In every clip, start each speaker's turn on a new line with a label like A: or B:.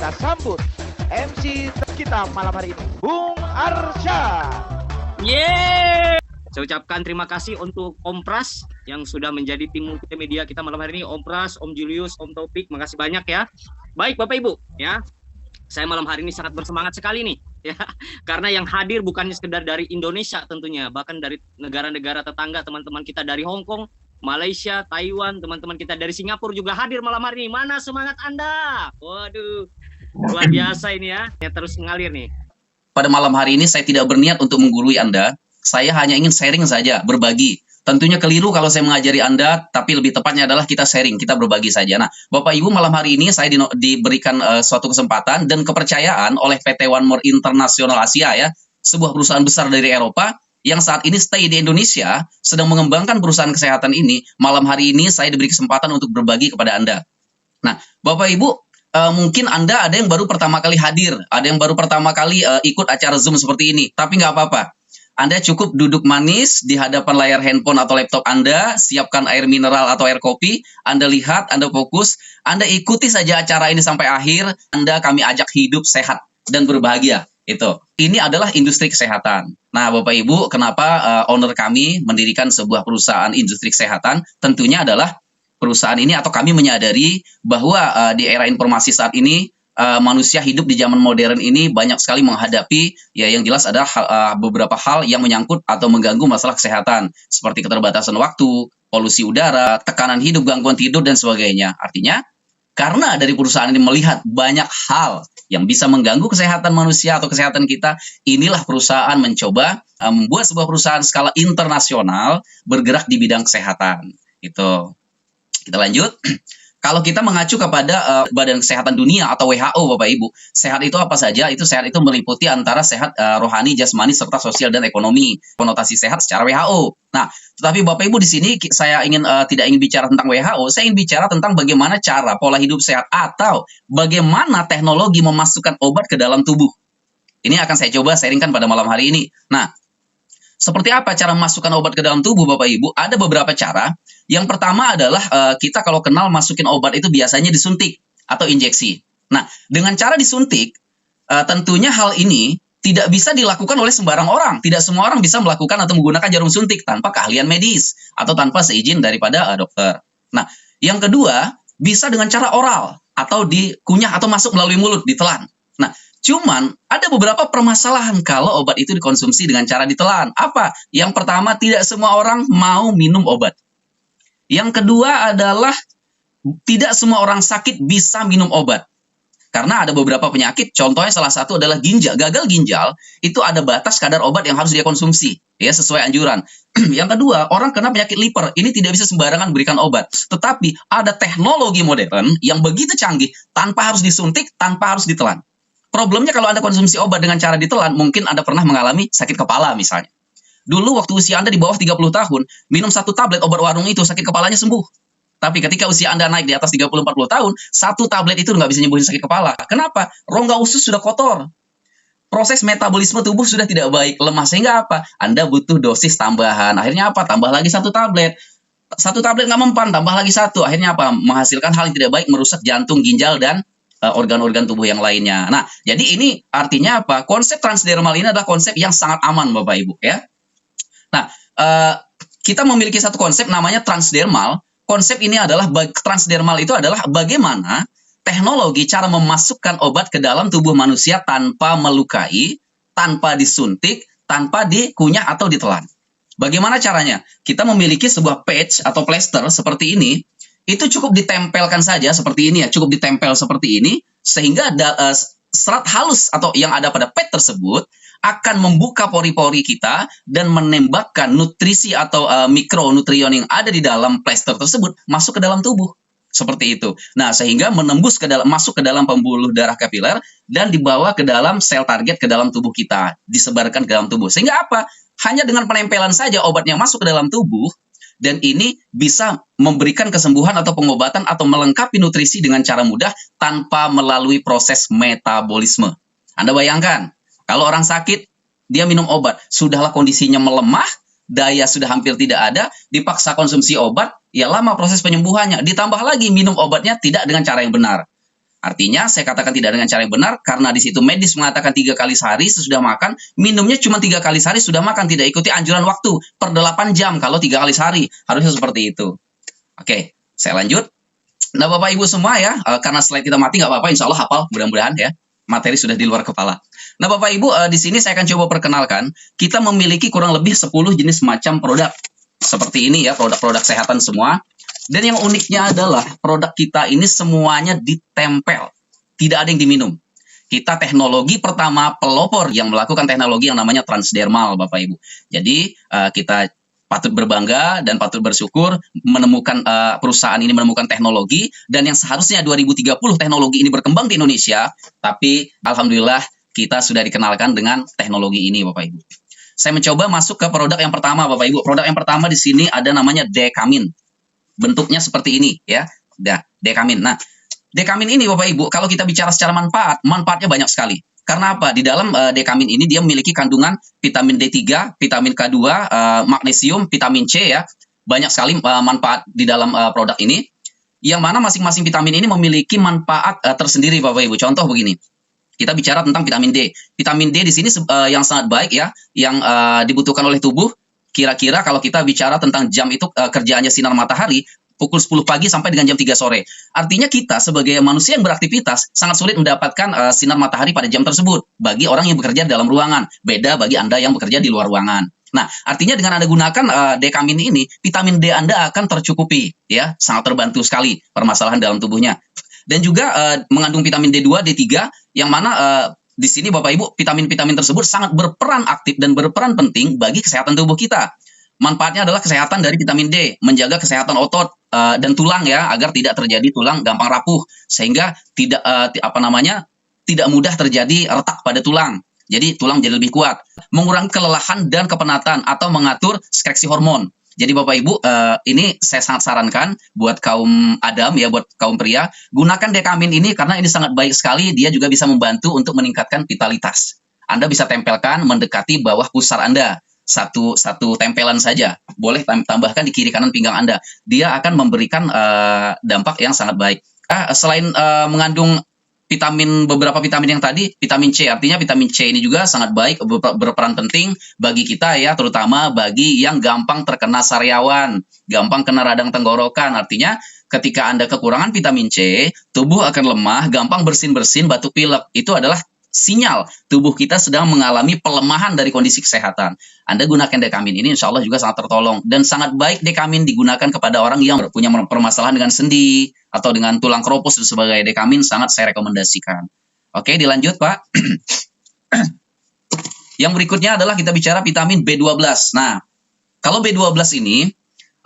A: kita sambut MC kita malam hari ini, Bung Arsya.
B: Yeay! Saya ucapkan terima kasih untuk Om Pras yang sudah menjadi tim multimedia kita malam hari ini. Om Pras, Om Julius, Om Taufik, makasih banyak ya. Baik Bapak Ibu, ya. Saya malam hari ini sangat bersemangat sekali nih, ya. Karena yang hadir bukannya sekedar dari Indonesia tentunya, bahkan dari negara-negara tetangga, teman-teman kita dari Hong Kong, Malaysia, Taiwan, teman-teman kita dari Singapura juga hadir malam hari ini. Mana semangat Anda? Waduh, luar biasa ini ya. Ya terus mengalir nih.
C: Pada malam hari ini saya tidak berniat untuk menggurui Anda. Saya hanya ingin sharing saja, berbagi. Tentunya keliru kalau saya mengajari Anda, tapi lebih tepatnya adalah kita sharing, kita berbagi saja. Nah, Bapak Ibu, malam hari ini saya diberikan suatu kesempatan dan kepercayaan oleh PT One More International Asia, ya, sebuah perusahaan besar dari Eropa yang saat ini stay di Indonesia, sedang mengembangkan perusahaan kesehatan ini. Malam hari ini saya diberi kesempatan untuk berbagi kepada Anda. Nah, Bapak Ibu, mungkin Anda ada yang baru pertama kali hadir, ada yang baru pertama kali ikut acara Zoom seperti ini, tapi nggak apa-apa. Anda cukup duduk manis di hadapan layar handphone atau laptop Anda, siapkan air mineral atau air kopi, Anda lihat, Anda fokus, Anda ikuti saja acara ini sampai akhir, Anda kami ajak hidup sehat dan berbahagia. Itu. Ini adalah industri kesehatan. Nah, Bapak Ibu, kenapa owner kami mendirikan sebuah perusahaan industri kesehatan? Tentunya adalah perusahaan ini atau kami menyadari bahwa di era informasi saat ini, manusia hidup di zaman modern ini banyak sekali menghadapi, ya yang jelas adalah beberapa hal yang menyangkut atau mengganggu masalah kesehatan seperti keterbatasan waktu, polusi udara, tekanan hidup, gangguan tidur dan sebagainya. Artinya karena dari perusahaan ini melihat banyak hal yang bisa mengganggu kesehatan manusia atau kesehatan kita, inilah perusahaan mencoba membuat sebuah perusahaan skala internasional bergerak di bidang kesehatan. Itu. Kita lanjut. Kalau kita mengacu kepada Badan Kesehatan Dunia atau WHO, Bapak Ibu, sehat itu apa saja? Itu sehat itu meliputi antara sehat rohani, jasmani, serta sosial dan ekonomi. Konotasi sehat secara WHO. Nah, tetapi Bapak Ibu di sini saya tidak ingin bicara tentang WHO, saya ingin bicara tentang bagaimana cara pola hidup sehat atau bagaimana teknologi memasukkan obat ke dalam tubuh. Ini akan saya coba sharingkan pada malam hari ini. Nah, seperti apa cara memasukkan obat ke dalam tubuh, Bapak Ibu? Ada beberapa cara. Yang pertama adalah kita kalau kenal masukin obat itu biasanya disuntik atau injeksi. Nah, dengan cara disuntik, tentunya hal ini tidak bisa dilakukan oleh sembarang orang. Tidak semua orang bisa melakukan atau menggunakan jarum suntik tanpa keahlian medis atau tanpa seizin daripada dokter. Nah, yang kedua, bisa dengan cara oral atau dikunyah atau masuk melalui mulut, ditelan. Nah, cuman ada beberapa permasalahan kalau obat itu dikonsumsi dengan cara ditelan. Apa? Yang pertama, tidak semua orang mau minum obat. Yang kedua adalah tidak semua orang sakit bisa minum obat. Karena ada beberapa penyakit, contohnya salah satu adalah ginjal. Gagal ginjal, itu ada batas kadar obat yang harus dia konsumsi, ya sesuai anjuran. Yang kedua, orang kena penyakit liver, ini tidak bisa sembarangan berikan obat. Tetapi ada teknologi modern yang begitu canggih, tanpa harus disuntik, tanpa harus ditelan. Problemnya kalau Anda konsumsi obat dengan cara ditelan, mungkin Anda pernah mengalami sakit kepala misalnya. Dulu waktu usia Anda di bawah 30 tahun, minum satu tablet obat warung itu sakit kepalanya sembuh. Tapi ketika usia Anda naik di atas 30-40 tahun, satu tablet itu nggak bisa nyembuhin sakit kepala. Kenapa? Rongga usus sudah kotor. Proses metabolisme tubuh sudah tidak baik, lemah. Sehingga apa? Anda butuh dosis tambahan. Akhirnya apa? Tambah lagi satu tablet. Satu tablet nggak mempan, tambah lagi satu. Akhirnya apa? Menghasilkan hal yang tidak baik, merusak jantung, ginjal, dan organ-organ tubuh yang lainnya. Nah, jadi ini artinya apa? Konsep transdermal ini adalah konsep yang sangat aman, Bapak Ibu, ya. Nah, kita memiliki satu konsep namanya transdermal. Konsep ini adalah transdermal itu adalah bagaimana teknologi cara memasukkan obat ke dalam tubuh manusia tanpa melukai, tanpa disuntik, tanpa dikunyah atau ditelan. Bagaimana caranya? Kita memiliki sebuah patch atau plester seperti ini. Itu cukup ditempelkan saja seperti ini ya, cukup ditempel seperti ini sehingga serat halus atau yang ada pada pad tersebut akan membuka pori-pori kita dan menembakkan nutrisi atau mikronutrien yang ada di dalam plester tersebut masuk ke dalam tubuh. Seperti itu. Nah, sehingga menembus ke dalam, masuk ke dalam pembuluh darah kapiler dan dibawa ke dalam sel target ke dalam tubuh kita, disebarkan ke dalam tubuh. Sehingga apa? Hanya dengan penempelan saja obatnya masuk ke dalam tubuh dan ini bisa memberikan kesembuhan atau pengobatan atau melengkapi nutrisi dengan cara mudah tanpa melalui proses metabolisme. Anda bayangkan, kalau orang sakit, dia minum obat, sudahlah kondisinya melemah, daya sudah hampir tidak ada, dipaksa konsumsi obat, ya lama proses penyembuhannya. Ditambah lagi minum obatnya tidak dengan cara yang benar. Artinya saya katakan tidak dengan cara yang benar karena di situ medis mengatakan 3 kali sehari sesudah makan, minumnya cuma 3 kali sehari sudah makan, tidak ikuti anjuran waktu per 8 jam kalau 3 kali sehari. Harusnya seperti itu. Oke, saya lanjut. Nah Bapak Ibu semua ya, karena slide kita mati nggak apa-apa, insya Allah hafal mudah-mudahan ya. Materi sudah di luar kepala. Nah Bapak Ibu, di sini saya akan coba perkenalkan, kita memiliki kurang lebih 10 jenis macam produk. Seperti ini ya, produk-produk kesehatan semua. Dan yang uniknya adalah produk kita ini semuanya ditempel. Tidak ada yang diminum. Kita teknologi pertama pelopor yang melakukan teknologi yang namanya transdermal, Bapak Ibu. Jadi kita patut berbangga dan patut bersyukur menemukan perusahaan ini menemukan teknologi, dan yang seharusnya 2030 teknologi ini berkembang di Indonesia, tapi alhamdulillah kita sudah dikenalkan dengan teknologi ini, Bapak Ibu. Saya mencoba masuk ke produk yang pertama, Bapak Ibu. Produk yang pertama di sini ada namanya Dekamin. Bentuknya seperti ini ya, Dekamin. Nah, Dekamin ini Bapak Ibu, kalau kita bicara secara manfaatnya banyak sekali. Karena apa? Di dalam Dekamin ini dia memiliki kandungan vitamin D3, vitamin K2, magnesium, vitamin C ya. Banyak sekali manfaat di dalam produk ini. Yang mana masing-masing vitamin ini memiliki manfaat tersendiri Bapak Ibu. Contoh begini. Kita bicara tentang vitamin D. Vitamin D di sini yang sangat baik ya, yang dibutuhkan oleh tubuh. Kira-kira kalau kita bicara tentang jam itu kerjaannya sinar matahari, pukul 10 pagi sampai dengan jam 3 sore. Artinya kita sebagai manusia yang beraktivitas sangat sulit mendapatkan sinar matahari pada jam tersebut. Bagi orang yang bekerja di dalam ruangan. Beda bagi Anda yang bekerja di luar ruangan. Nah, artinya dengan Anda gunakan Dekamin ini, vitamin D Anda akan tercukupi. Ya, sangat terbantu sekali permasalahan dalam tubuhnya. Dan juga mengandung vitamin D2, D3, yang mana di sini Bapak Ibu, vitamin-vitamin tersebut sangat berperan aktif dan berperan penting bagi kesehatan tubuh kita. Manfaatnya adalah kesehatan dari vitamin D, menjaga kesehatan otot dan tulang ya, agar tidak terjadi tulang gampang rapuh, sehingga tidak mudah terjadi retak pada tulang. Jadi tulang jadi lebih kuat, mengurangi kelelahan dan kepenatan atau mengatur sekresi hormon. Jadi Bapak Ibu, ini saya sangat sarankan buat kaum Adam ya, buat kaum pria, gunakan Dekamin ini karena ini sangat baik sekali. Dia juga bisa membantu untuk meningkatkan vitalitas. Anda bisa tempelkan mendekati bawah pusar Anda. Satu tempelan saja. Boleh tambahkan di kiri kanan pinggang Anda. Dia akan memberikan dampak yang sangat baik. Selain mengandung beberapa vitamin yang tadi, vitamin C, artinya vitamin C ini juga sangat baik, berperan penting bagi kita ya, terutama bagi yang gampang terkena sariawan, gampang kena radang tenggorokan. Artinya ketika Anda kekurangan vitamin C, tubuh akan lemah, gampang bersin-bersin, batuk pilek. Itu adalah sinyal tubuh kita sedang mengalami pelemahan dari kondisi kesehatan. Anda gunakan Dekamin ini insya Allah juga sangat tertolong. Dan sangat baik Dekamin digunakan kepada orang yang punya permasalahan dengan sendi atau dengan tulang keropos dan sebagainya. Dekamin sangat saya rekomendasikan. Oke, dilanjut Pak. Yang berikutnya adalah kita bicara vitamin B12. Nah, kalau B12 ini,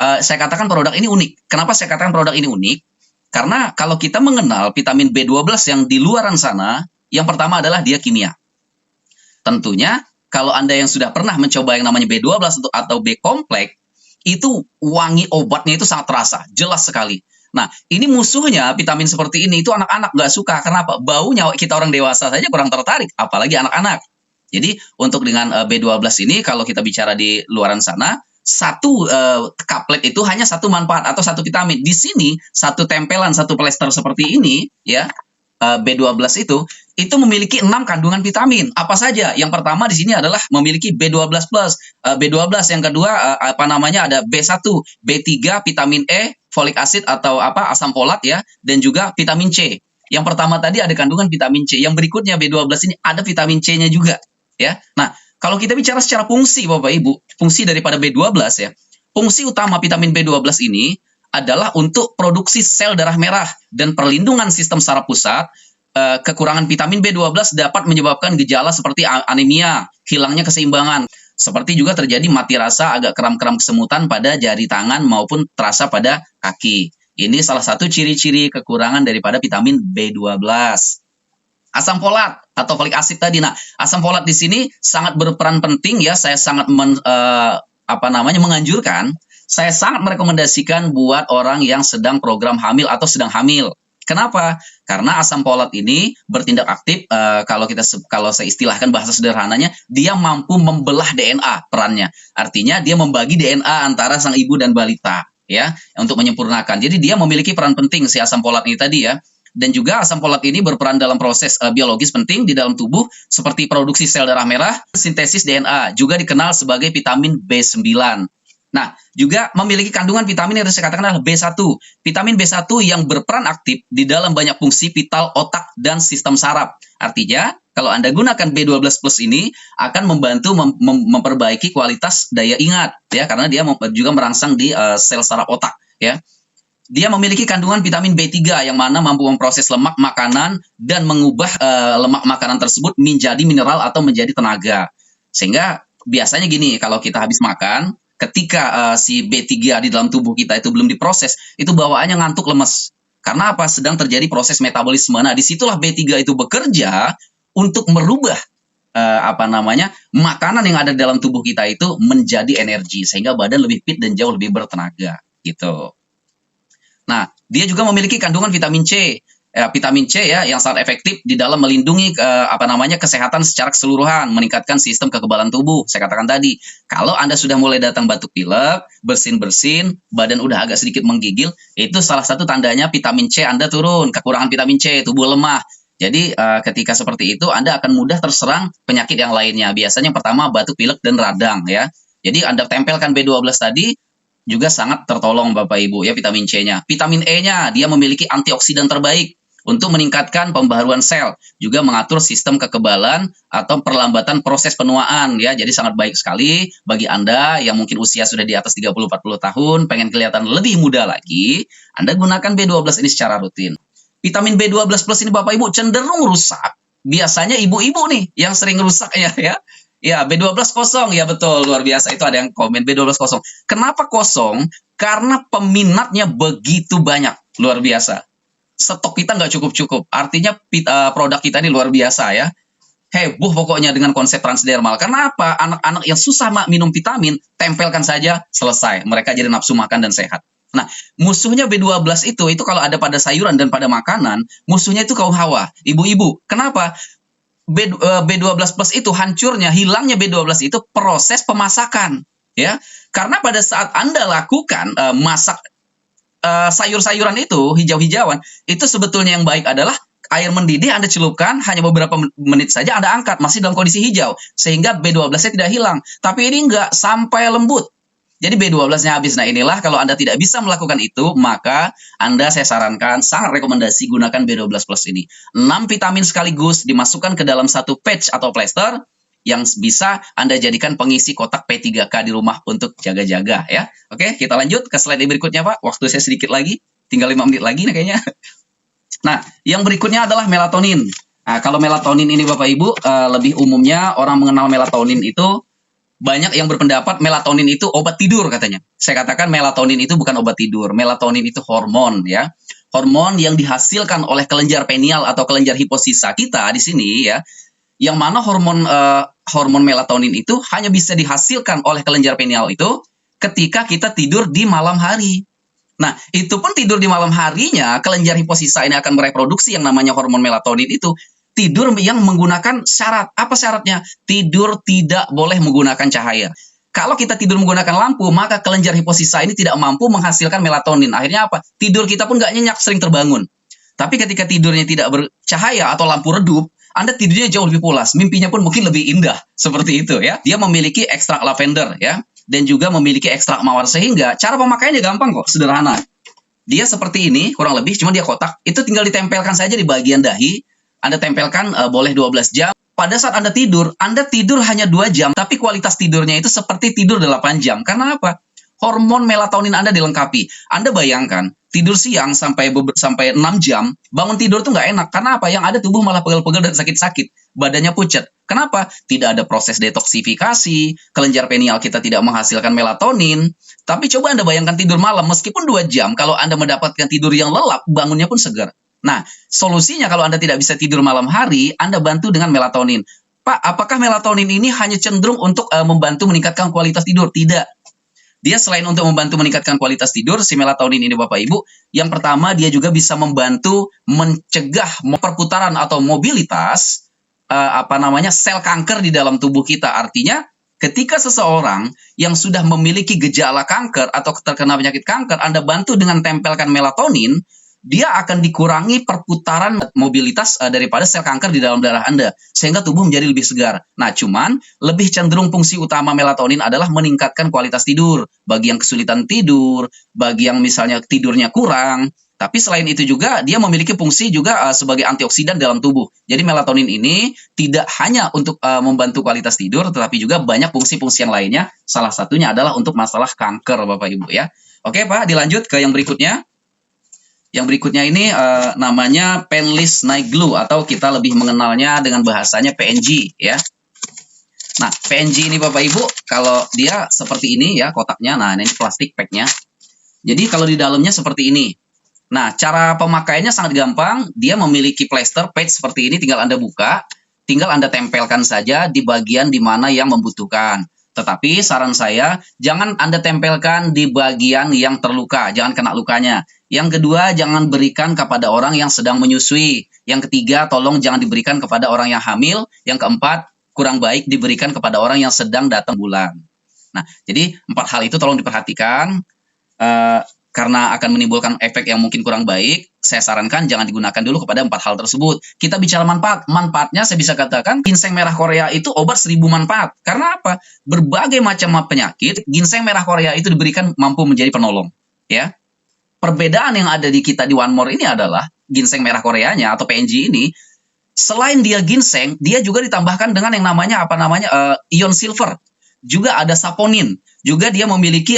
C: saya katakan produk ini unik. Kenapa saya katakan produk ini unik? Karena kalau kita mengenal vitamin B12 yang di luaran sana, yang pertama adalah dia kimia. Tentunya kalau Anda yang sudah pernah mencoba yang namanya B12 atau B kompleks, itu wangi obatnya itu sangat terasa, jelas sekali. Nah, ini musuhnya vitamin seperti ini, itu anak-anak nggak suka. Kenapa? Baunya kita orang dewasa saja kurang tertarik, apalagi anak-anak. Jadi untuk dengan B12 ini, kalau kita bicara di luaran sana, satu kaplet itu hanya satu manfaat atau satu vitamin. Di sini, satu tempelan, satu plester seperti ini, ya, B12 itu memiliki 6 kandungan vitamin. Apa saja? Yang pertama di sini adalah memiliki B12+, B12, yang kedua ada B1, B3, vitamin E, folik acid atau asam folat ya, dan juga vitamin C. Yang pertama tadi ada kandungan vitamin C. Yang berikutnya B12 ini ada vitamin C-nya juga ya. Nah, kalau kita bicara secara fungsi Bapak Ibu, fungsi daripada B12 ya. Fungsi utama vitamin B12 ini adalah untuk produksi sel darah merah dan perlindungan sistem saraf pusat. Kekurangan vitamin B12 dapat menyebabkan gejala seperti anemia, hilangnya keseimbangan. Seperti juga terjadi mati rasa, agak kram-kram kesemutan pada jari tangan maupun terasa pada kaki. Ini salah satu ciri-ciri kekurangan daripada vitamin B12. Asam folat atau folik acid tadi. Nah, asam folat di sini sangat berperan penting ya. Saya sangat menganjurkan. Saya sangat merekomendasikan buat orang yang sedang program hamil atau sedang hamil. Kenapa? Karena asam folat ini bertindak aktif, kalau saya istilahkan bahasa sederhananya, dia mampu membelah DNA perannya. Artinya dia membagi DNA antara sang ibu dan balita, ya, untuk menyempurnakan. Jadi dia memiliki peran penting si asam folat ini tadi ya. Dan juga asam folat ini berperan dalam proses biologis penting di dalam tubuh seperti produksi sel darah merah, sintesis DNA, juga dikenal sebagai vitamin B9. Nah, juga memiliki kandungan vitamin yang saya katakan adalah B1. Vitamin B1 yang berperan aktif di dalam banyak fungsi vital otak dan sistem saraf. Artinya, kalau Anda gunakan B12 plus ini akan membantu memperbaiki kualitas daya ingat ya, karena dia juga merangsang di sel saraf otak ya. Dia memiliki kandungan vitamin B3 yang mana mampu memproses lemak makanan dan mengubah lemak makanan tersebut menjadi mineral atau menjadi tenaga. Sehingga biasanya gini, kalau kita habis makan, ketika si B3 di dalam tubuh kita itu belum diproses, itu bawaannya ngantuk, lemes. Karena apa? Sedang terjadi proses metabolisme. Nah, disitulah B3 itu bekerja untuk merubah makanan yang ada dalam tubuh kita itu menjadi energi, sehingga badan lebih fit dan jauh lebih bertenaga gitu. Nah, dia juga memiliki kandungan vitamin C. Vitamin C ya yang sangat efektif di dalam melindungi kesehatan secara keseluruhan, meningkatkan sistem kekebalan tubuh. Saya katakan tadi, kalau Anda sudah mulai datang batuk pilek, bersin-bersin, badan udah agak sedikit menggigil, itu salah satu tandanya vitamin C Anda turun, kekurangan vitamin C, tubuh lemah. Jadi ketika seperti itu Anda akan mudah terserang penyakit yang lainnya. Biasanya yang pertama batuk pilek dan radang ya. Jadi Anda tempelkan B12 tadi juga sangat tertolong Bapak Ibu ya vitamin C-nya. Vitamin E-nya dia memiliki antioksidan terbaik untuk meningkatkan pembaharuan sel, juga mengatur sistem kekebalan atau perlambatan proses penuaan ya. Jadi sangat baik sekali bagi Anda yang mungkin usia sudah di atas 30-40 tahun, pengen kelihatan lebih muda lagi, Anda gunakan B12 ini secara rutin. Vitamin B12 plus ini Bapak Ibu cenderung rusak. Biasanya ibu-ibu nih yang sering rusak ya. Ya, B12 kosong, ya betul, luar biasa. Itu ada yang komen, B12 kosong. Kenapa kosong? Karena peminatnya begitu banyak, luar biasa. Stok kita nggak cukup-cukup. Artinya produk kita ini luar biasa ya. Heboh pokoknya dengan konsep transdermal. Karena apa? Anak-anak yang susah minum vitamin, tempelkan saja, selesai. Mereka jadi nafsu makan dan sehat. Nah, musuhnya B12 itu kalau ada pada sayuran dan pada makanan, musuhnya itu kaum hawa, ibu-ibu. Kenapa? B12 plus itu hancurnya, hilangnya B12 itu proses pemasakan ya. Karena pada saat Anda lakukan masak sayur-sayuran itu hijau-hijauan, itu sebetulnya yang baik adalah air mendidih Anda celupkan, hanya beberapa menit saja Anda angkat, masih dalam kondisi hijau, sehingga B12-nya tidak hilang. Tapi ini enggak, sampai lembut. Jadi B12-nya habis. Nah inilah kalau Anda tidak bisa melakukan itu, maka Anda saya sarankan, sangat rekomendasi gunakan B12 plus ini. 6 vitamin sekaligus dimasukkan ke dalam satu patch atau plester yang bisa Anda jadikan pengisi kotak P3K di rumah untuk jaga-jaga ya. Oke, kita lanjut ke slide berikutnya Pak. Waktu saya sedikit lagi, tinggal 5 menit lagi nih kayaknya. Nah, yang berikutnya adalah melatonin. Nah, kalau melatonin ini Bapak Ibu, lebih umumnya orang mengenal melatonin itu, banyak yang berpendapat melatonin itu obat tidur katanya. Saya katakan melatonin itu bukan obat tidur. Melatonin itu hormon ya. Hormon yang dihasilkan oleh kelenjar pineal atau kelenjar hiposisa kita di sini ya. Yang mana hormon melatonin itu hanya bisa dihasilkan oleh kelenjar pineal itu ketika kita tidur di malam hari. Nah, itu pun tidur di malam harinya, kelenjar hiposisa ini akan mereproduksi yang namanya hormon melatonin itu. Tidur yang menggunakan syarat. Apa syaratnya? Tidur tidak boleh menggunakan cahaya. Kalau kita tidur menggunakan lampu, maka kelenjar hiposisa ini tidak mampu menghasilkan melatonin. Akhirnya apa? Tidur kita pun nggak nyenyak, sering terbangun. Tapi ketika tidurnya tidak bercahaya atau lampu redup, Anda tidurnya jauh lebih pulas. Mimpinya pun mungkin lebih indah. Seperti itu ya. Dia memiliki ekstrak lavender ya. Dan juga memiliki ekstrak mawar. Sehingga cara pemakaiannya gampang kok, sederhana. Dia seperti ini, kurang lebih, cuma dia kotak. Itu tinggal ditempelkan saja di bagian dahi. Anda tempelkan boleh 12 jam. Pada saat Anda tidur hanya 2 jam, tapi kualitas tidurnya itu seperti tidur 8 jam. Karena apa? Hormon melatonin Anda dilengkapi. Anda bayangkan, tidur siang sampai 6 jam, bangun tidur tuh nggak enak. Karena apa? Yang ada tubuh malah pegel-pegel dan sakit-sakit. Badannya pucat. Kenapa? Tidak ada proses detoksifikasi, kelenjar pineal kita tidak menghasilkan melatonin. Tapi coba Anda bayangkan tidur malam, meskipun 2 jam, kalau Anda mendapatkan tidur yang lelap, bangunnya pun segar. Nah, solusinya kalau Anda tidak bisa tidur malam hari, Anda bantu dengan melatonin. Pak, apakah melatonin ini hanya cenderung untuk membantu meningkatkan kualitas tidur? Tidak. Dia selain untuk membantu meningkatkan kualitas tidur, si melatonin ini Bapak Ibu, yang pertama dia juga bisa membantu mencegah perputaran atau mobilitas sel kanker di dalam tubuh kita. Artinya, ketika seseorang yang sudah memiliki gejala kanker atau terkena penyakit kanker, Anda bantu dengan tempelkan melatonin, dia akan dikurangi perputaran mobilitas daripada sel kanker di dalam darah Anda, sehingga tubuh menjadi lebih segar. Nah, cuman lebih cenderung fungsi utama melatonin adalah meningkatkan kualitas tidur. Bagi yang kesulitan tidur, bagi yang misalnya tidurnya kurang. Tapi selain itu juga dia memiliki fungsi juga sebagai antioksidan dalam tubuh. Jadi melatonin ini tidak hanya untuk membantu kualitas tidur, tetapi juga banyak fungsi-fungsi yang lainnya. Salah satunya adalah untuk masalah kanker, Bapak Ibu ya. Oke Pak, dilanjut ke yang berikutnya. Yang berikutnya ini namanya Painless Night Glue, atau kita lebih mengenalnya dengan bahasanya PNG ya. Nah, PNG ini Bapak Ibu, kalau dia seperti ini ya kotaknya. Nah, ini plastik packnya. Jadi kalau di dalamnya seperti ini. Nah, cara pemakaiannya sangat gampang. Dia memiliki plester page seperti ini, tinggal Anda buka, tinggal Anda tempelkan saja di bagian di mana yang membutuhkan. Tetapi saran saya, jangan Anda tempelkan di bagian yang terluka, jangan kena lukanya. Yang kedua, jangan berikan kepada orang yang sedang menyusui. Yang ketiga, tolong jangan diberikan kepada orang yang hamil. Yang keempat, kurang baik diberikan kepada orang yang sedang datang bulan. Nah, jadi 4 hal itu tolong diperhatikan. Karena akan menimbulkan efek yang mungkin kurang baik, saya sarankan jangan digunakan dulu kepada 4 hal tersebut. Kita bicara manfaat. Manfaatnya saya bisa katakan ginseng merah Korea itu obat 1000 manfaat. Karena apa? Berbagai macam penyakit, ginseng merah Korea itu diberikan mampu menjadi penolong. Ya. Perbedaan yang ada di kita di One More ini adalah ginseng merah Koreanya atau PNG ini, selain dia ginseng, dia juga ditambahkan dengan yang namanya ion silver. Juga ada saponin, juga dia memiliki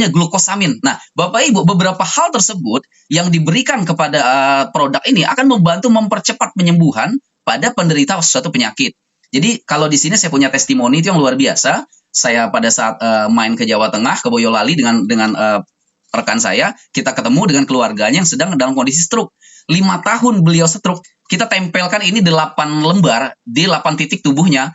C: glukosamin. Nah, Bapak Ibu, beberapa hal tersebut yang diberikan kepada produk ini akan membantu mempercepat penyembuhan pada penderita suatu penyakit. Jadi kalau di sini saya punya testimoni itu yang luar biasa. Saya pada saat main ke Jawa Tengah, ke Boyolali dengan rekan saya, kita ketemu dengan keluarganya yang sedang dalam kondisi stroke. 5 tahun beliau stroke, kita tempelkan ini 8 lembar di 8 titik tubuhnya.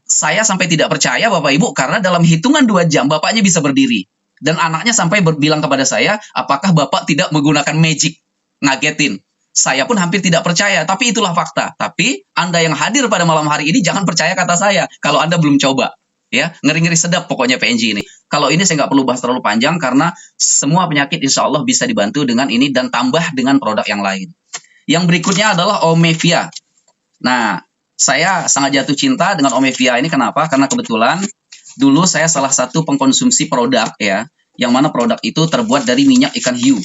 C: Saya sampai tidak percaya Bapak Ibu, karena dalam hitungan 2 jam bapaknya bisa berdiri. Dan anaknya sampai bilang kepada saya, apakah Bapak tidak menggunakan magic? Ngagetin. Saya pun hampir tidak percaya, tapi itulah fakta. Tapi Anda yang hadir pada malam hari ini jangan percaya kata saya kalau Anda belum coba. Ya, ngeri-ngeri sedap pokoknya PNG ini. Kalau ini saya nggak perlu bahas terlalu panjang, karena semua penyakit insya Allah bisa dibantu dengan ini dan tambah dengan produk yang lain. Yang berikutnya adalah Omevia. Nah, saya sangat jatuh cinta dengan Omevia ini. Kenapa? Karena kebetulan dulu saya salah satu pengkonsumsi produk ya, yang mana produk itu terbuat dari minyak ikan hiu.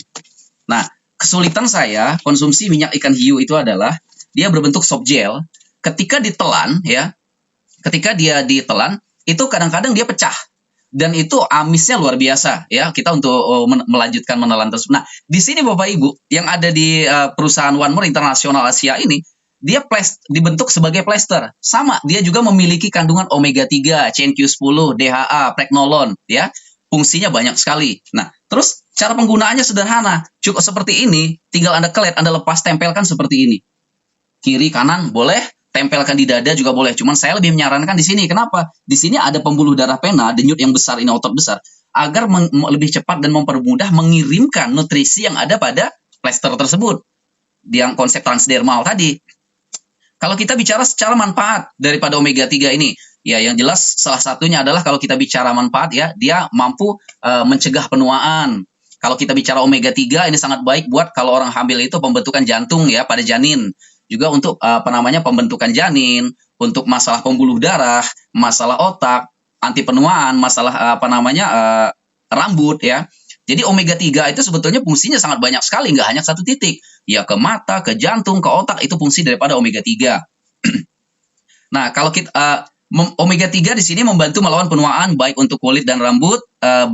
C: Nah, kesulitan saya konsumsi minyak ikan hiu itu adalah dia berbentuk soft gel. Ketika ditelan ya, ketika dia ditelan itu kadang-kadang dia pecah. Dan itu amisnya luar biasa ya, kita untuk melanjutkan menelan tersebut. Nah, di sini Bapak Ibu yang ada di perusahaan One More Internasional Asia ini, dia dibentuk sebagai plester. Sama, dia juga memiliki kandungan omega 3, CNQ10, DHA, pregnolon ya. Fungsinya banyak sekali. Nah, terus cara penggunaannya sederhana. Cukup seperti ini, tinggal Anda kelet, Anda lepas, tempelkan seperti ini. Kiri, kanan boleh, tempelkan di dada juga boleh. Cuman saya lebih menyarankan di sini. Kenapa? Di sini ada pembuluh darah pena, denyut yang besar ini, otot besar, agar lebih cepat dan mempermudah mengirimkan nutrisi yang ada pada plester tersebut. Yang konsep transdermal tadi. Kalau kita bicara secara manfaat daripada omega 3 ini, ya yang jelas salah satunya adalah kalau kita bicara manfaat ya, dia mampu mencegah penuaan. Kalau kita bicara omega 3 ini sangat baik buat kalau orang hamil itu pembentukan jantung ya pada janin. Juga untuk pembentukan janin, untuk masalah pembuluh darah, masalah otak, anti penuaan, masalah rambut ya. Jadi omega 3 itu sebetulnya fungsinya sangat banyak sekali, nggak hanya satu titik. Ya ke mata, ke jantung, ke otak, itu fungsi daripada omega 3. Nah, kalau kita omega 3 di sini membantu melawan penuaan baik untuk kulit dan rambut,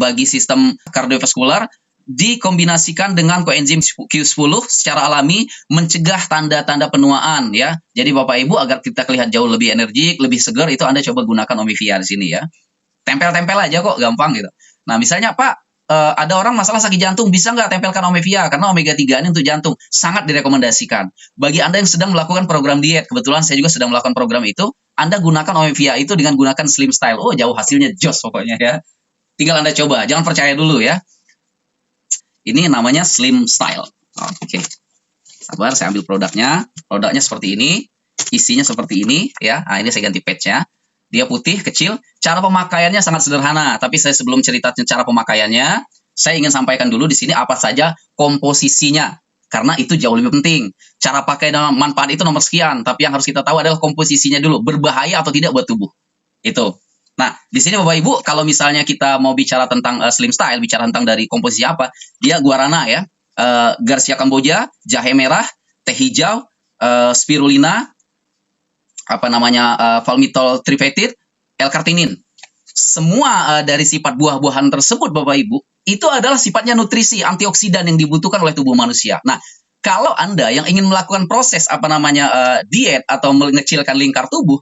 C: bagi sistem kardiovaskular, dikombinasikan dengan koenzim Q10 secara alami mencegah tanda-tanda penuaan ya. Jadi Bapak Ibu agar kita terlihat jauh lebih energik, lebih segar, itu Anda coba gunakan Omevia di sini ya. Tempel-tempel aja kok, gampang gitu. Nah, misalnya Pak, ada orang masalah sakit jantung, bisa nggak tempelkan Omevia? Karena omega 3 ini untuk jantung sangat direkomendasikan. Bagi Anda yang sedang melakukan program diet, kebetulan saya juga sedang melakukan program itu, Anda gunakan Omevia itu dengan gunakan Slim Style. Oh, jauh hasilnya jos pokoknya ya. Tinggal Anda coba, jangan percaya dulu ya. Ini namanya Slim Style. Oke. Sabar, saya ambil produknya. Produknya seperti ini, isinya seperti ini ya. Nah, ini saya ganti patch-nya. Dia putih, kecil. Cara pemakaiannya sangat sederhana. Tapi sebelum cerita cara pemakaiannya, saya ingin sampaikan dulu di sini apa saja komposisinya karena itu jauh lebih penting. Cara pakai dan manfaat itu nomor sekian, tapi yang harus kita tahu adalah komposisinya dulu, berbahaya atau tidak buat tubuh. Itu. Nah, di sini Bapak Ibu, kalau misalnya kita mau bicara tentang slim style, bicara tentang dari komposisi apa, dia guarana ya, Garcia Kamboja, jahe merah, teh hijau, spirulina, apa namanya, valmitol tripeptide, L-kartinin. Semua dari sifat buah-buahan tersebut Bapak Ibu, itu adalah sifatnya nutrisi, antioksidan yang dibutuhkan oleh tubuh manusia. Nah, kalau Anda yang ingin melakukan proses apa namanya diet atau mengecilkan lingkar tubuh,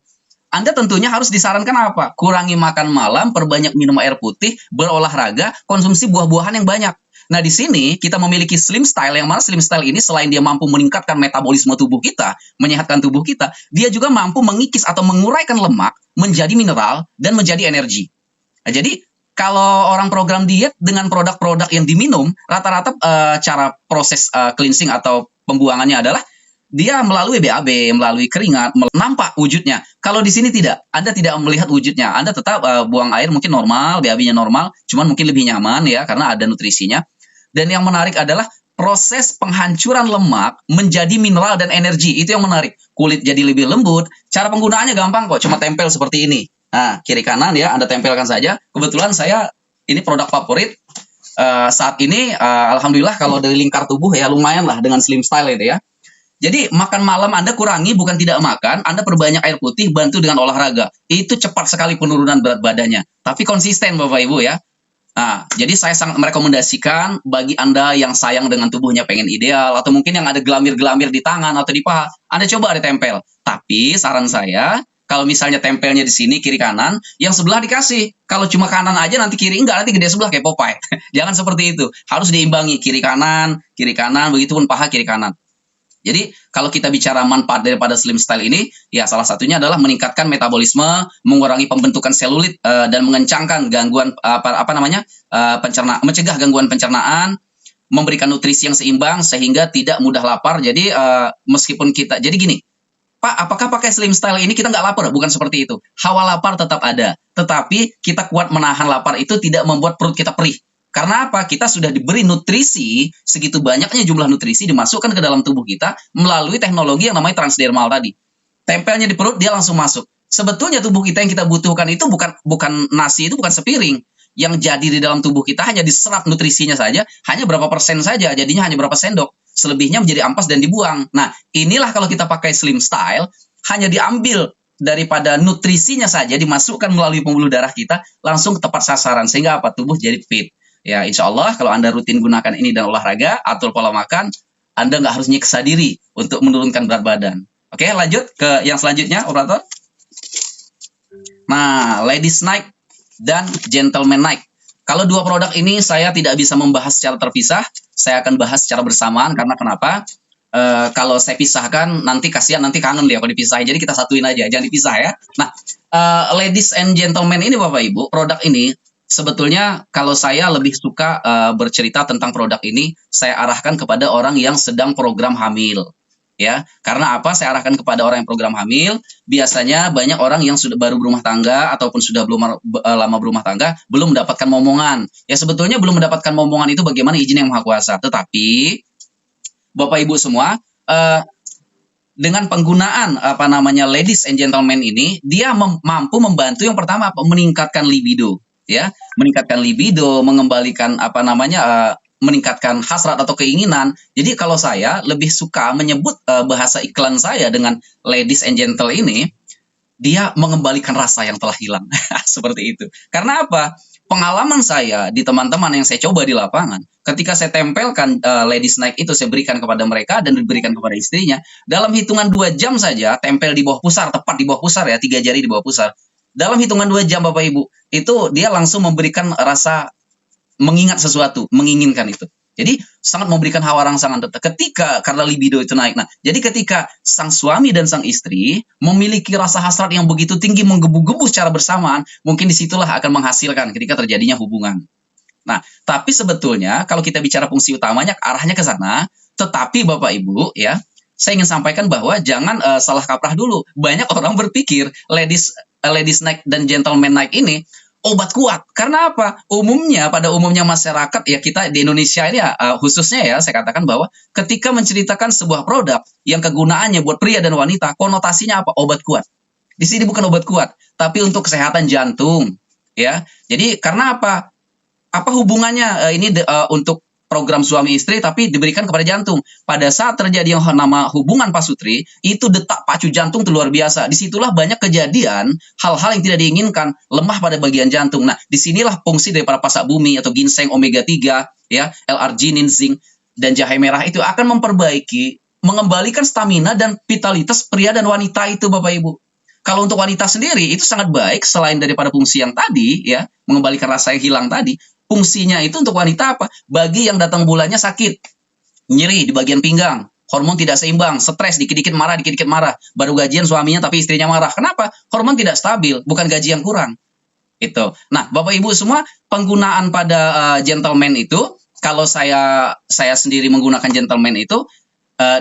C: Anda tentunya harus disarankan apa? Kurangi makan malam, perbanyak minum air putih, berolahraga, konsumsi buah-buahan yang banyak. Nah, di sini kita memiliki slim style, yang mana slim style ini selain dia mampu meningkatkan metabolisme tubuh kita, menyehatkan tubuh kita, dia juga mampu mengikis atau menguraikan lemak menjadi mineral dan menjadi energi. Nah, jadi kalau orang program diet dengan produk-produk yang diminum, rata-rata cara proses cleansing atau pembuangannya adalah dia melalui BAB, melalui keringat, nampak wujudnya. Kalau di sini tidak, Anda tidak melihat wujudnya. Anda tetap buang air mungkin normal, BAB-nya normal, cuman mungkin lebih nyaman ya karena ada nutrisinya. Dan yang menarik adalah proses penghancuran lemak menjadi mineral dan energi. Itu yang menarik. Kulit jadi lebih lembut. Cara penggunaannya gampang kok, cuma tempel seperti ini. Nah, kiri kanan ya, Anda tempelkan saja. Kebetulan saya ini produk favorit. Saat ini, alhamdulillah kalau dari lingkar tubuh ya lumayan lah dengan slim style itu ya. Jadi makan malam Anda kurangi, bukan tidak makan, Anda perbanyak air putih, bantu dengan olahraga. Itu cepat sekali penurunan berat badannya. Tapi konsisten Bapak Ibu ya. Nah, jadi saya sangat merekomendasikan bagi Anda yang sayang dengan tubuhnya pengen ideal, atau mungkin yang ada gelamir-gelamir di tangan atau di paha, Anda coba ditempel. Tapi saran saya, kalau misalnya tempelnya di sini kiri kanan, yang sebelah dikasih. Kalau cuma kanan aja nanti kiri enggak, nanti gede sebelah kayak Popeye. Jangan seperti itu. Harus diimbangi kiri kanan, begitupun paha kiri kanan. Jadi kalau kita bicara manfaat daripada slim style ini, ya salah satunya adalah meningkatkan metabolisme, mengurangi pembentukan selulit dan mengencangkan gangguan mencegah gangguan pencernaan, memberikan nutrisi yang seimbang sehingga tidak mudah lapar. Jadi meskipun kita, jadi gini, Pak, apakah pakai slim style ini kita nggak lapar? Bukan seperti itu. Hawa lapar tetap ada, tetapi kita kuat menahan lapar itu tidak membuat perut kita perih. Karena apa? Kita sudah diberi nutrisi, segitu banyaknya jumlah nutrisi dimasukkan ke dalam tubuh kita melalui teknologi yang namanya transdermal tadi. Tempelnya di perut, dia langsung masuk. Sebetulnya tubuh kita yang kita butuhkan itu bukan nasi, itu bukan sepiring. Yang jadi di dalam tubuh kita hanya diserap nutrisinya saja, hanya berapa persen saja, jadinya hanya berapa sendok. Selebihnya menjadi ampas dan dibuang. Nah, inilah kalau kita pakai slim style, hanya diambil daripada nutrisinya saja, dimasukkan melalui pembuluh darah kita, langsung tepat sasaran. Sehingga apa? Tubuh jadi fit. Ya, insya Allah kalau Anda rutin gunakan ini dan olahraga, atur pola makan, Anda nggak harus nyiksa diri untuk menurunkan berat badan. Oke, lanjut ke yang selanjutnya, operator. Nah, Ladies Night dan Gentleman Night. Kalau dua produk ini saya tidak bisa membahas secara terpisah, saya akan bahas secara bersamaan karena kenapa? Kalau saya pisahkan, nanti kasihan, nanti kangen dia kalau dipisahin. Jadi kita satuin aja, jangan dipisah ya. Nah, Ladies and Gentlemen ini Bapak Ibu, produk ini sebetulnya kalau saya lebih suka bercerita tentang produk ini, saya arahkan kepada orang yang sedang program hamil. Ya, karena apa? Saya arahkan kepada orang yang program hamil. Biasanya banyak orang yang sudah baru berumah tangga ataupun sudah belum lama berumah tangga belum mendapatkan momongan. Ya, sebetulnya belum mendapatkan momongan itu bagaimana izin yang Maha Kuasa. Tetapi Bapak Ibu semua, dengan penggunaan Ladies and Gentlemen ini, dia mampu membantu yang pertama meningkatkan libido. Ya, meningkatkan libido, mengembalikan meningkatkan hasrat atau keinginan. Jadi kalau saya lebih suka menyebut bahasa iklan saya dengan Ladies and Gentle ini, dia mengembalikan rasa yang telah hilang. Seperti itu. Karena apa? Pengalaman saya di teman-teman yang saya coba di lapangan, ketika saya tempelkan Ladies Night itu, saya berikan kepada mereka dan diberikan kepada istrinya, dalam hitungan 2 jam saja, tempel di bawah pusar, tepat di bawah pusar ya, 3 jari di bawah pusar. Dalam hitungan 2 jam Bapak Ibu, itu dia langsung memberikan rasa mengingat sesuatu, menginginkan itu. Jadi sangat memberikan hawa rangsangan ketika karena libido itu naik. Nah, jadi ketika sang suami dan sang istri memiliki rasa hasrat yang begitu tinggi, menggebu-gebu secara bersamaan, mungkin disitulah akan menghasilkan ketika terjadinya hubungan. Nah, tapi sebetulnya kalau kita bicara fungsi utamanya arahnya ke sana, tetapi Bapak Ibu ya, saya ingin sampaikan bahwa jangan salah kaprah dulu. Banyak orang berpikir Ladies Night dan Gentleman Night ini obat kuat. Karena apa? Pada umumnya masyarakat ya, kita di Indonesia ini ya, khususnya ya, saya katakan bahwa ketika menceritakan sebuah produk yang kegunaannya buat pria dan wanita, konotasinya apa? Obat kuat. Di sini bukan obat kuat, tapi untuk kesehatan jantung, ya. Jadi karena apa? Apa hubungannya untuk program suami istri tapi diberikan kepada jantung? Pada saat terjadi yang nama hubungan pasutri, itu detak pacu jantung itu luar biasa. Disitulah banyak kejadian hal-hal yang tidak diinginkan, lemah pada bagian jantung. Nah, disinilah fungsi daripada pasak bumi atau ginseng omega 3, ya, L-arginin, zinc, dan jahe merah itu akan memperbaiki, mengembalikan stamina dan vitalitas pria dan wanita itu, Bapak Ibu. Kalau untuk wanita sendiri itu sangat baik, selain daripada fungsi yang tadi, ya, mengembalikan rasa yang hilang tadi. Fungsinya itu untuk wanita apa? Bagi yang datang bulannya sakit, nyeri di bagian pinggang, hormon tidak seimbang, stres, dikit-dikit marah, baru gajian suaminya tapi istrinya marah. Kenapa? Hormon tidak stabil, bukan gaji yang kurang. Itu. Nah, Bapak Ibu semua, penggunaan pada gentleman itu, kalau saya sendiri menggunakan gentleman itu,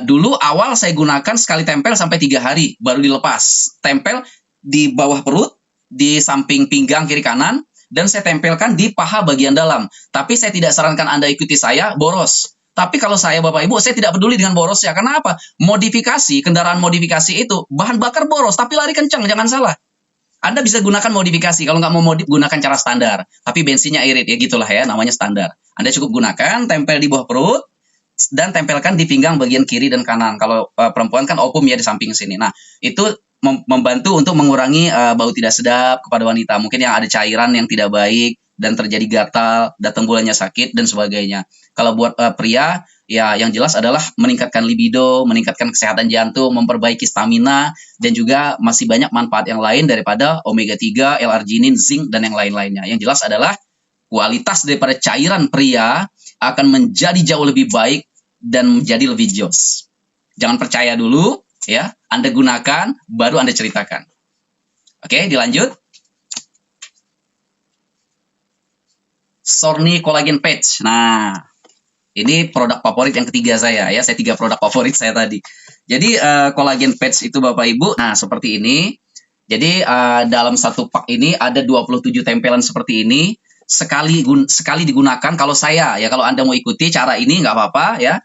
C: dulu awal saya gunakan sekali tempel sampai 3 hari, baru dilepas. Tempel di bawah perut, di samping pinggang kiri kanan, dan saya tempelkan di paha bagian dalam. Tapi saya tidak sarankan Anda ikuti saya boros. Tapi kalau saya, Bapak Ibu, saya tidak peduli dengan boros ya. Karena apa? Modifikasi, kendaraan modifikasi itu bahan bakar boros, tapi lari kencang, jangan salah. Anda bisa gunakan modifikasi. Kalau nggak mau modif, gunakan cara standar. Tapi bensinnya irit, ya gitulah ya, namanya standar. Anda cukup gunakan, tempel di bawah perut, dan tempelkan di pinggang bagian kiri dan kanan. Kalau perempuan kan opum ya di samping sini. Nah, itu membantu untuk mengurangi bau tidak sedap kepada wanita. Mungkin yang ada cairan yang tidak baik dan terjadi gatal, datang bulannya sakit dan sebagainya. Kalau buat pria, ya yang jelas adalah meningkatkan libido, meningkatkan kesehatan jantung, memperbaiki stamina, dan juga masih banyak manfaat yang lain daripada omega 3, L-arginin, zinc, dan yang lain-lainnya. Yang jelas adalah kualitas daripada cairan pria akan menjadi jauh lebih baik dan menjadi lebih jos. Jangan percaya dulu, ya. Anda gunakan, baru Anda ceritakan. Oke, dilanjut. Sorny Collagen Patch. Nah, ini produk favorit yang ketiga saya, ya. Saya 3 produk favorit saya tadi. Jadi, Collagen Patch itu Bapak Ibu, nah seperti ini. Jadi, dalam satu pak ini ada 27 tempelan seperti ini. Sekali digunakan, kalau saya, ya kalau Anda mau ikuti cara ini, nggak apa-apa, ya.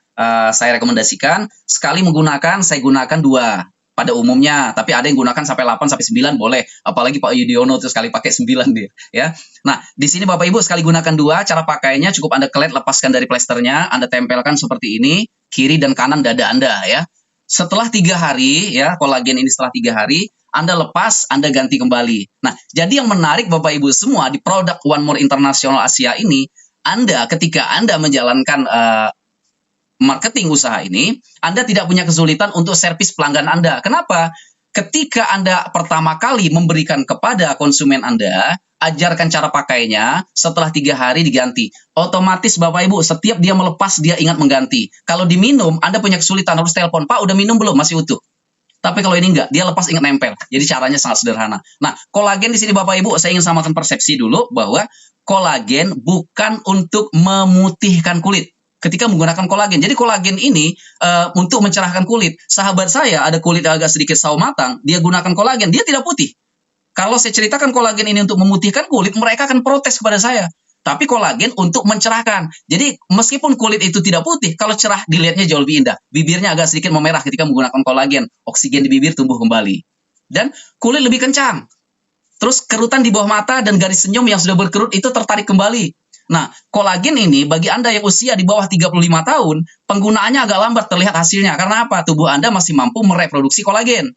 C: Saya rekomendasikan, sekali menggunakan, saya gunakan 2. Pada umumnya, tapi ada yang gunakan sampai 8 sampai 9 boleh. Apalagi Pak Yudhoyono tuh sekali pakai 9 dia, ya. Nah, di sini Bapak Ibu sekali gunakan 2, cara pakainya cukup Anda kelet, lepaskan dari plesternya, Anda tempelkan seperti ini, kiri dan kanan dada Anda, ya. Setelah 3 hari, ya, kolagen ini setelah 3 hari, Anda lepas, Anda ganti kembali. Nah, jadi yang menarik Bapak Ibu semua di produk One More International Asia ini, ketika Anda menjalankan marketing usaha ini, Anda tidak punya kesulitan untuk servis pelanggan Anda. Kenapa? Ketika Anda pertama kali memberikan kepada konsumen Anda, ajarkan cara pakainya, setelah 3 hari diganti. Otomatis Bapak Ibu, setiap dia melepas, dia ingat mengganti. Kalau diminum, Anda punya kesulitan, harus telepon, Pak udah minum belum? Masih utuh. Tapi kalau ini enggak, dia lepas ingat nempel. Jadi caranya sangat sederhana. Nah, kolagen di sini Bapak Ibu, saya ingin samakan persepsi dulu bahwa kolagen bukan untuk memutihkan kulit ketika menggunakan kolagen. Jadi kolagen ini untuk mencerahkan kulit. Sahabat saya ada kulit agak sedikit sawo matang, dia gunakan kolagen, dia tidak putih. Kalau saya ceritakan kolagen ini untuk memutihkan kulit, mereka akan protes kepada saya. Tapi kolagen untuk mencerahkan. Jadi meskipun kulit itu tidak putih, kalau cerah dilihatnya jauh lebih indah. Bibirnya agak sedikit memerah ketika menggunakan kolagen. Oksigen di bibir tumbuh kembali. Dan kulit lebih kencang. Terus kerutan di bawah mata dan garis senyum yang sudah berkerut itu tertarik kembali. Nah, kolagen ini bagi Anda yang usia di bawah 35 tahun, penggunaannya agak lambat terlihat hasilnya. Karena apa? Tubuh Anda masih mampu mereproduksi kolagen.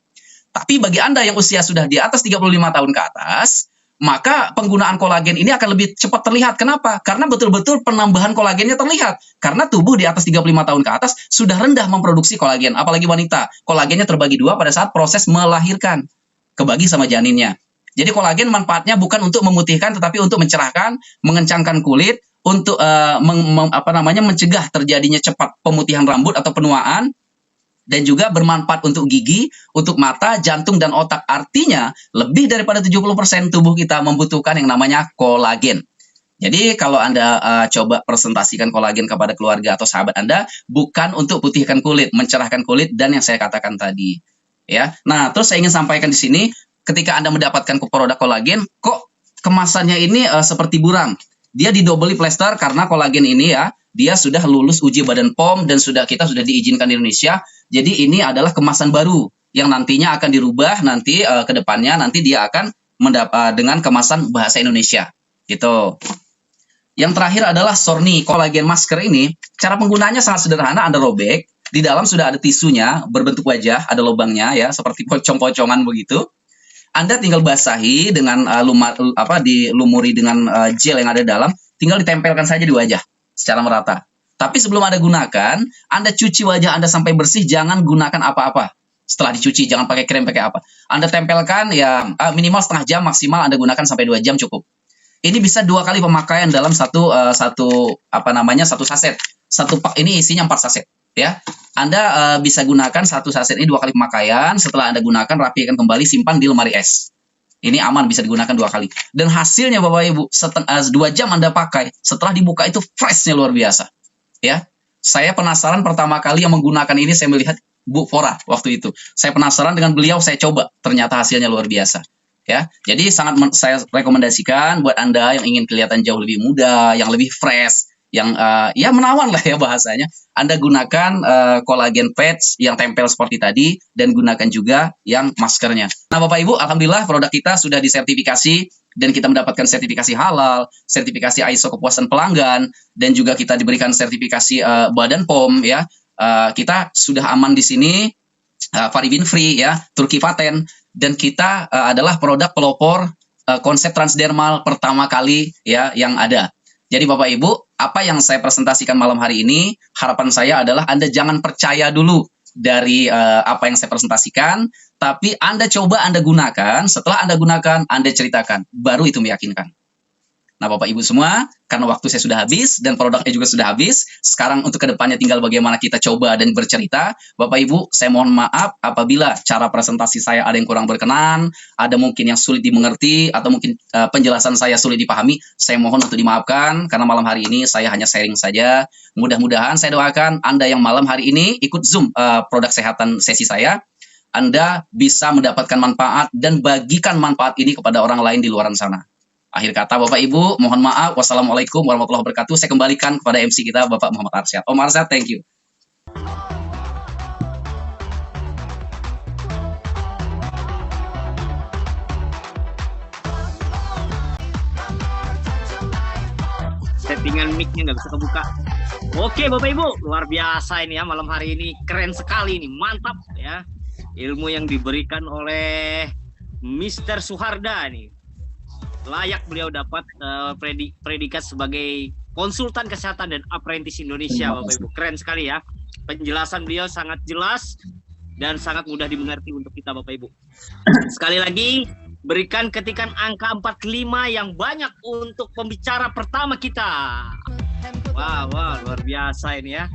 C: Tapi bagi Anda yang usia sudah di atas 35 tahun ke atas, maka penggunaan kolagen ini akan lebih cepat terlihat. Kenapa? Karena betul-betul penambahan kolagennya terlihat. Karena tubuh di atas 35 tahun ke atas sudah rendah memproduksi kolagen. Apalagi wanita. Kolagennya terbagi 2 pada saat proses melahirkan. Kebagi sama janinnya. Jadi kolagen manfaatnya bukan untuk memutihkan, tetapi untuk mencerahkan, mengencangkan kulit, untuk mencegah terjadinya cepat pemutihan rambut atau penuaan, dan juga bermanfaat untuk gigi, untuk mata, jantung, dan otak. Artinya, lebih daripada 70% tubuh kita membutuhkan yang namanya kolagen. Jadi, kalau Anda coba presentasikan kolagen kepada keluarga atau sahabat Anda, bukan untuk putihkan kulit, mencerahkan kulit, dan yang saya katakan tadi. Ya. Nah, terus saya ingin sampaikan di sini, ketika Anda mendapatkan produk kolagen, kok kemasannya ini seperti buram. Dia didobeli plester karena kolagen ini ya, dia sudah lulus uji Badan POM dan kita sudah diizinkan di Indonesia. Jadi ini adalah kemasan baru yang nantinya akan dirubah nanti ke depannya, nanti dia akan dengan kemasan bahasa Indonesia gitu. Yang terakhir adalah Sorni kolagen masker ini. Cara penggunaannya sangat sederhana, Anda robek, di dalam sudah ada tisunya berbentuk wajah, ada lubangnya ya, seperti pocong-pocongan begitu. Anda tinggal basahi dengan dilumuri dengan gel yang ada di dalam, tinggal ditempelkan saja di wajah secara merata. Tapi sebelum Anda gunakan, Anda cuci wajah Anda sampai bersih, jangan gunakan apa-apa. Setelah dicuci, jangan pakai krem, pakai apa. Anda tempelkan ya minimal setengah jam, maksimal Anda gunakan sampai 2 jam cukup. Ini bisa 2 kali pemakaian dalam satu saset. Ini isinya 4 saset ya. Anda bisa gunakan satu saset ini 2 kali pemakaian. Setelah Anda gunakan, rapikan kembali, simpan di lemari es. Ini aman, bisa digunakan 2 kali. Dan hasilnya Bapak Ibu, 2 jam Anda pakai, setelah dibuka itu freshnya luar biasa. Ya, saya penasaran pertama kali yang menggunakan ini, saya melihat Bu Fora waktu itu. Saya penasaran dengan beliau, saya coba, ternyata hasilnya luar biasa. Ya, jadi sangat saya rekomendasikan buat Anda yang ingin kelihatan jauh lebih muda, yang lebih fresh, yang ya menawan lah ya bahasanya. Anda gunakan kolagen pads yang tempel seperti tadi, dan gunakan juga yang maskernya. Nah Bapak Ibu, alhamdulillah produk kita sudah disertifikasi dan kita mendapatkan sertifikasi halal, sertifikasi ISO kepuasan pelanggan, dan juga kita diberikan sertifikasi Badan POM ya. Kita sudah aman di sini, Faribin free ya, Turki paten, dan kita adalah produk pelopor konsep transdermal pertama kali ya yang ada. Jadi Bapak Ibu, apa yang saya presentasikan malam hari ini, harapan saya adalah Anda jangan percaya dulu dari apa yang saya presentasikan, tapi Anda coba, Anda gunakan, setelah Anda gunakan, Anda ceritakan, baru itu meyakinkan. Nah Bapak Ibu semua, karena waktu saya sudah habis dan produknya juga sudah habis, sekarang untuk kedepannya tinggal bagaimana kita coba dan bercerita. Bapak Ibu, saya mohon maaf apabila cara presentasi saya ada yang kurang berkenan, ada mungkin yang sulit dimengerti, atau mungkin penjelasan saya sulit dipahami, saya mohon untuk dimaafkan, karena malam hari ini saya hanya sharing saja. Mudah-mudahan saya doakan Anda yang malam hari ini ikut Zoom produk kesehatan sesi saya, Anda bisa mendapatkan manfaat dan bagikan manfaat ini kepada orang lain di luar sana. Akhir kata Bapak Ibu, mohon maaf. Wassalamualaikum warahmatullahi wabarakatuh. Saya kembalikan kepada MC kita Bapak Muhammad Arsyad. Om Arsyad, thank you.
B: Settingan mic-nya nggak bisa kebuka. Oke Bapak Ibu, luar biasa ini ya malam hari ini, keren sekali ini, mantap ya. Ilmu yang diberikan oleh Mr. Suharda nih. Layak beliau dapat predikat sebagai konsultan kesehatan dan apprentice Indonesia, Bapak Ibu. Keren sekali ya. Penjelasan beliau sangat jelas dan sangat mudah dimengerti untuk kita Bapak Ibu. Sekali lagi, berikan ketikan angka 45 yang banyak untuk pembicara pertama kita. Wah, luar biasa ini ya.